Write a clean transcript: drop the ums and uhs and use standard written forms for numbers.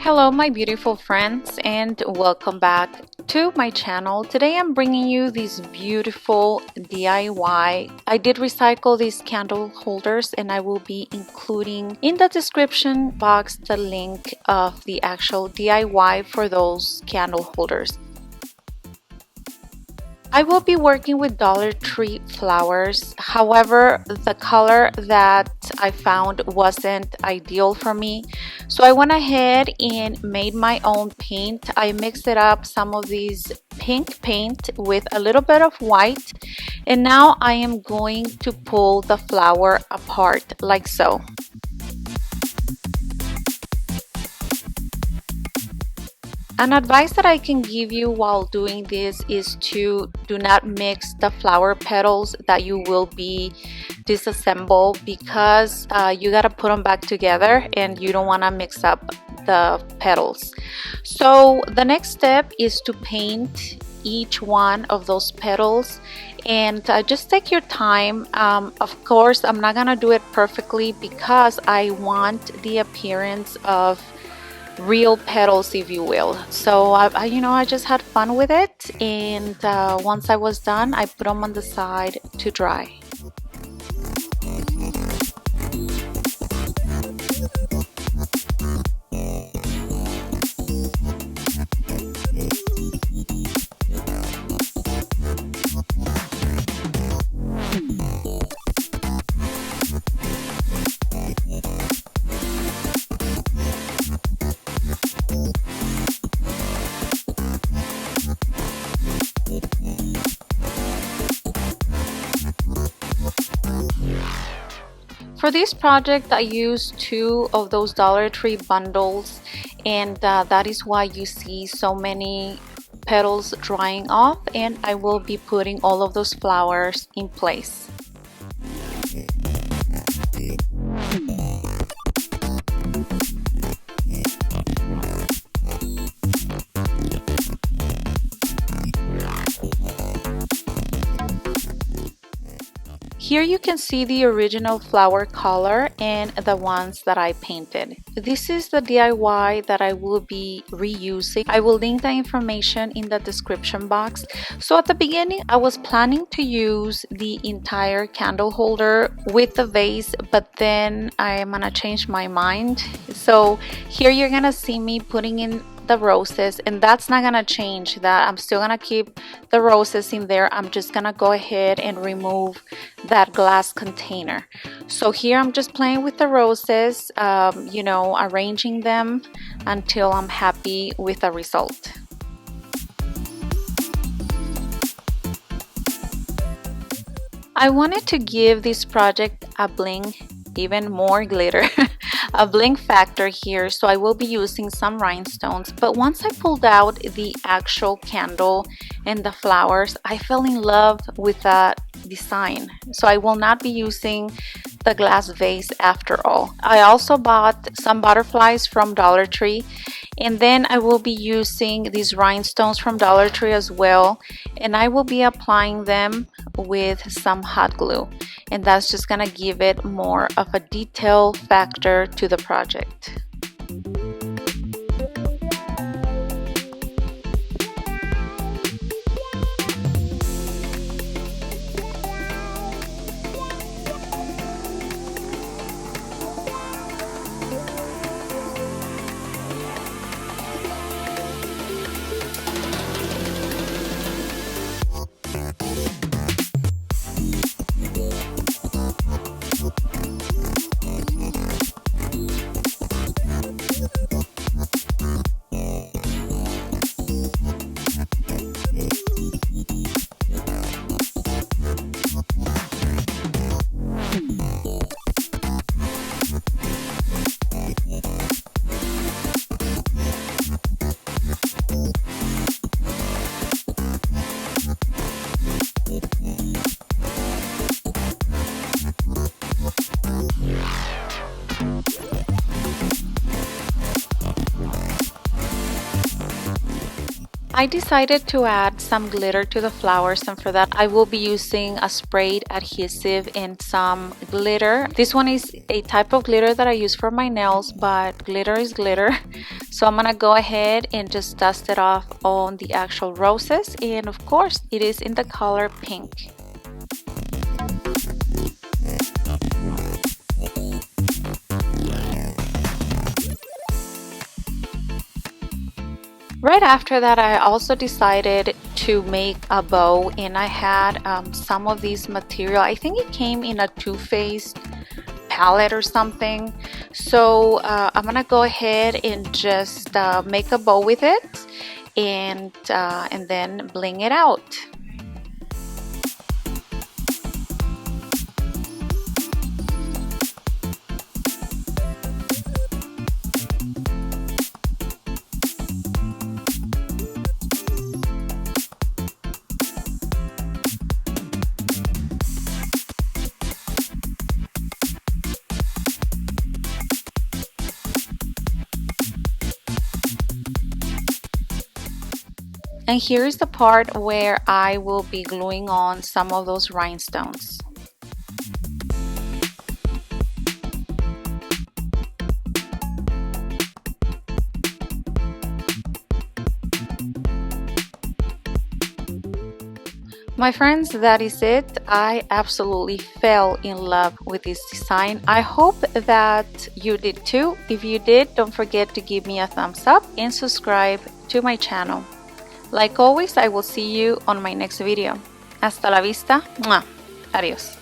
Hello, my beautiful friends, and welcome back to my channel. Today I'm bringing you this beautiful DIY. I did recycle these candle holders, and I will be including in the description box the link of the actual DIY for those candle holders. I will be working with Dollar Tree flowers. However, the color that I found wasn't ideal for me. So I went ahead and made my own paint. I mixed it up some of these pink paint with a little bit of white. And now I am going to pull the flower apart like so. An advice that I can give you while doing this is to do not mix the flower petals that you will be disassemble because you got to put them back together and you don't want to mix up the petals. So the next step is to paint each one of those petals, and just take your time. Of course, I'm not gonna do it perfectly because I want the appearance of real petals, if you will. So I just had fun with it, and once I was done, I put them on the side to dry. For this project, I used 2 of those Dollar Tree bundles, and that is why you see so many petals drying off, and I will be putting all of those flowers in place. Here you can see the original flower color and the ones that I painted. This is the DIY that I will be reusing. I will link the information in the description box. So at the beginning, I was planning to use the entire candle holder with the vase, but then I'm gonna change my mind. So here you're gonna see me putting in the roses, and that's not gonna change. That I'm still gonna keep the roses in there. I'm just gonna go ahead and remove that glass container. So here I'm just playing with the roses, arranging them until I'm happy with the result. I wanted to give this project a bling, even more glitter, a bling factor here, so I will be using some rhinestones. But once I pulled out the actual candle and the flowers, I fell in love with that design, so I will not be using the glass vase after all. I also bought some butterflies from Dollar Tree, and then I will be using these rhinestones from Dollar Tree as well, and I will be applying them with some hot glue, and that's just gonna give it more of a detail factor to the project. I decided to add some glitter to the flowers, and for that I will be using a sprayed adhesive and some glitter. This one is a type of glitter that I use for my nails, but glitter is glitter. So I'm gonna go ahead and just dust it off on the actual roses, and of course it is in the color pink. Right after that, I also decided to make a bow, and I had some of these material. I think it came in a two-faced palette or something. So I'm gonna go ahead and just make a bow with it, and then bling it out. And here's the part where I will be gluing on some of those rhinestones. My friends, that is it. I absolutely fell in love with this design. I hope that you did too. If you did, don't forget to give me a thumbs up and subscribe to my channel. Like always, I will see you on my next video. Hasta la vista. Adiós.